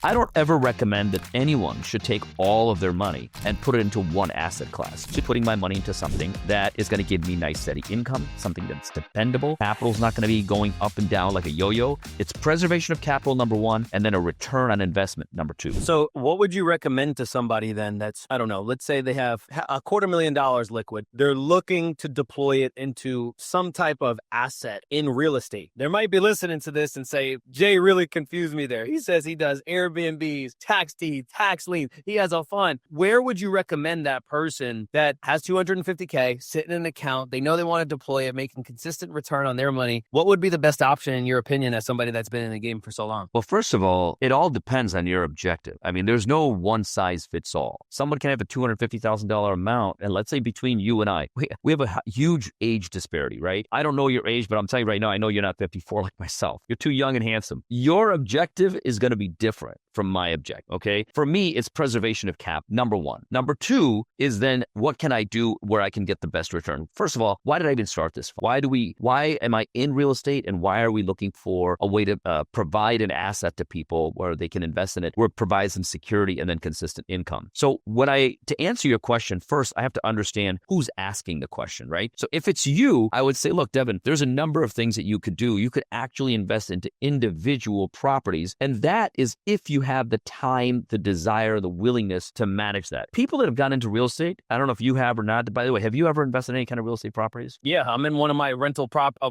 I don't ever recommend that anyone should take all of their money and put it into one asset class. So putting my money into something that is going to give me nice steady income, something that's dependable. Capital's not going to be going up and down like a yo-yo. It's preservation of capital, number one, and then a return on investment, number two. So what would you recommend to somebody then that's, I don't know, let's say they have $250,000 liquid. They're looking to deploy it into some type of asset in real estate. They might be listening to this and say, Jay really confused me there. He says he does Airbnbs, tax deeds, tax liens. He has a fund. Where would you recommend that person that has $250K sitting in an account? They know they want to deploy it, making consistent return on their money. What would be the best option in your opinion as somebody that's been in the game for so long? Well, first of all, it all depends on your objective. I mean, there's no one size fits all. Someone can have a $250,000 amount, and let's say between you and I, we have a huge age disparity, right? I don't know your age, but I'm telling you right now, I know you're not 54 like myself. You're too young and handsome. Your objective is going to be different from my objective, okay? For me, it's preservation of cap, number one. Number two is then what can I do where I can get the best return? First of all, why did I even start this? Why am I in real estate, and why are we looking for a way to provide an asset to people where they can invest in it, where it provides them security and then consistent income? So to answer your question, first, I have to understand who's asking the question, right? So if it's you, I would say, look, Devin, there's a number of things that you could do. You could actually invest into individual properties, and that is if you have the time, the desire, the willingness to manage that. People that have gone into real estate, I don't know if you have or not. By the way, have you ever invested in any kind of real estate properties? Yeah, I'm in one of my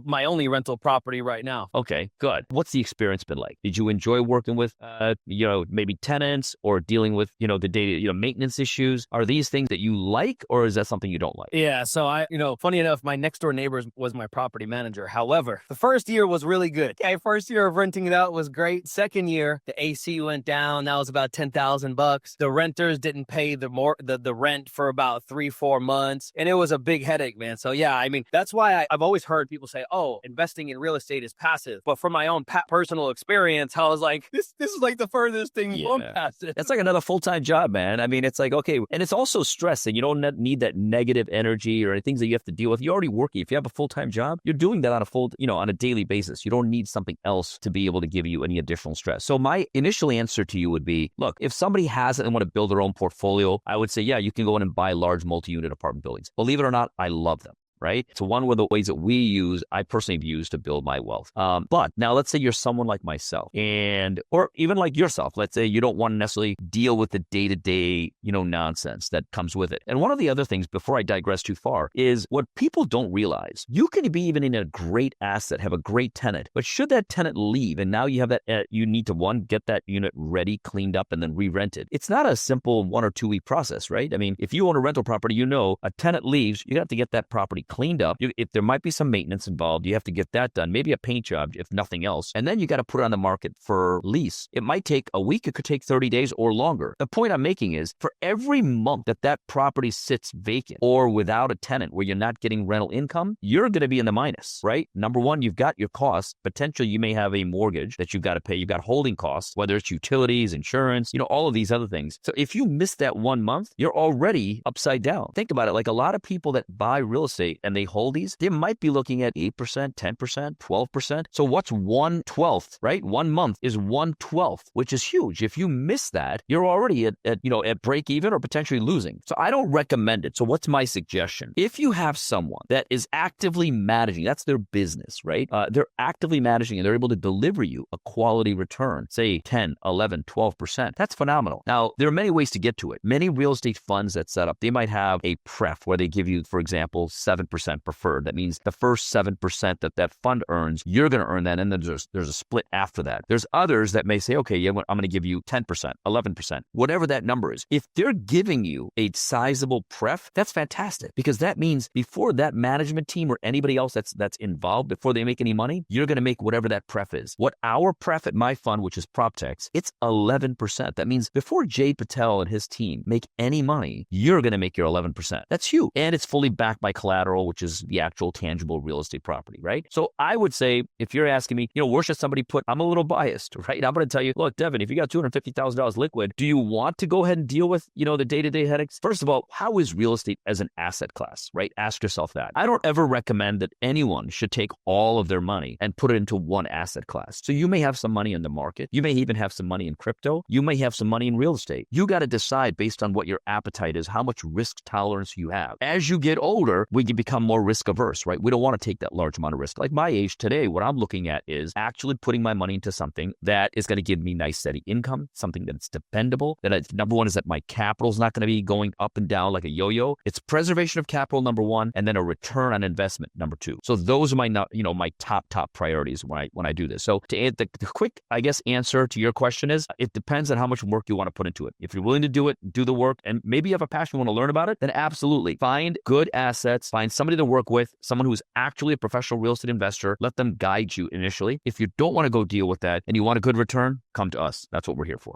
my only rental property right now. Okay, good. What's the experience been like? Did you enjoy working with, maybe tenants or dealing with, the data, maintenance issues? Are these things that you like, or is that something you don't like? Yeah, so funny enough, my next door neighbor was my property manager. However, the first year was really good. Okay, first year of renting it out was great. Second year, the AC went down. That was about $10,000. The renters didn't pay the rent for about 3-4 months, and it was a big headache, man. So yeah, I mean, that's why I've always heard people say, "Oh, investing in real estate is passive." But from my own personal experience, I was like, this is like the furthest thing from passive. That's like another full-time job, man. I mean, it's like, okay, and it's also stress, and you don't need that negative energy or things that you have to deal with. You're already working. If you have a full-time job, you're doing that on a daily basis. You don't need something else to be able to give you any additional stress. So my initial answer to you would be, look, if somebody has it and want to build their own portfolio, I would say, yeah, you can go in and buy large multi-unit apartment buildings. Believe it or not, I love them. Right? It's one of the ways that I personally have used to build my wealth. But now let's say you're someone like myself or even like yourself. Let's say you don't want to necessarily deal with the day-to-day, nonsense that comes with it. And one of the other things, before I digress too far, is what people don't realize. You can be even in a great asset, have a great tenant, but should that tenant leave and now you have that, you need to get that unit ready, cleaned up, and then re-rent it. It's not a simple 1 or 2 week process, right? I mean, if you own a rental property, a tenant leaves, you have to get that property cleaned up. If there might be some maintenance involved, you have to get that done, maybe a paint job, if nothing else. And then you got to put it on the market for lease. It might take a week. It could take 30 days or longer. The point I'm making is for every month that property sits vacant or without a tenant where you're not getting rental income, you're going to be in the minus, right? Number one, you've got your costs. Potentially, you may have a mortgage that you've got to pay. You've got holding costs, whether it's utilities, insurance, all of these other things. So if you miss that 1 month, you're already upside down. Think about it. Like a lot of people that buy real estate and they hold these, they might be looking at 8%, 10%, 12%. So what's 1/12, right? 1 month is 1/12, which is huge. If you miss that, you're already at break even or potentially losing. So I don't recommend it. So what's my suggestion? If you have someone that is actively managing, that's their business, right? They're actively managing and they're able to deliver you a quality return, say 10, 11, 12%. That's phenomenal. Now, there are many ways to get to it. Many real estate funds that set up, they might have a pref where they give you, for example, 7% preferred. That means the first 7% that fund earns, you're going to earn that, and then there's a split after that. There's others that may say, okay, yeah, I'm going to give you 10%, 11%, whatever that number is. If they're giving you a sizable pref, that's fantastic, because that means before that management team or anybody else that's involved, before they make any money, you're going to make whatever that pref is. What our pref at my fund, which is PropTex, it's 11%. That means before Jay Patel and his team make any money, you're going to make your 11%. That's huge. And it's fully backed by collateral collateral, which is the actual tangible real estate property, right? So I would say, if you're asking me, where should somebody put, I'm a little biased, right? I'm going to tell you, look, Devin, if you got $250,000 liquid, do you want to go ahead and deal with, the day-to-day headaches? First of all, how is real estate as an asset class, right? Ask yourself that. I don't ever recommend that anyone should take all of their money and put it into one asset class. So you may have some money in the market. You may even have some money in crypto. You may have some money in real estate. You got to decide based on what your appetite is, how much risk tolerance you have. As you get older, we can become more risk averse, right? We don't want to take that large amount of risk. Like my age today, what I'm looking at is actually putting my money into something that is going to give me nice steady income, something that's dependable, number one is that my capital is not going to be going up and down like a yo-yo. It's preservation of capital, number one, and then a return on investment, number two. So those are my, my top priorities when I do this. So to add the quick, I guess, answer to your question is, it depends on how much work you want to put into it. If you're willing to do it, do the work, and maybe you have a passion, you want to learn about it, then absolutely find good assets, find somebody to work with, someone who's actually a professional real estate investor. Let them guide you initially. If you don't want to go deal with that and you want a good return, come to us. That's what we're here for.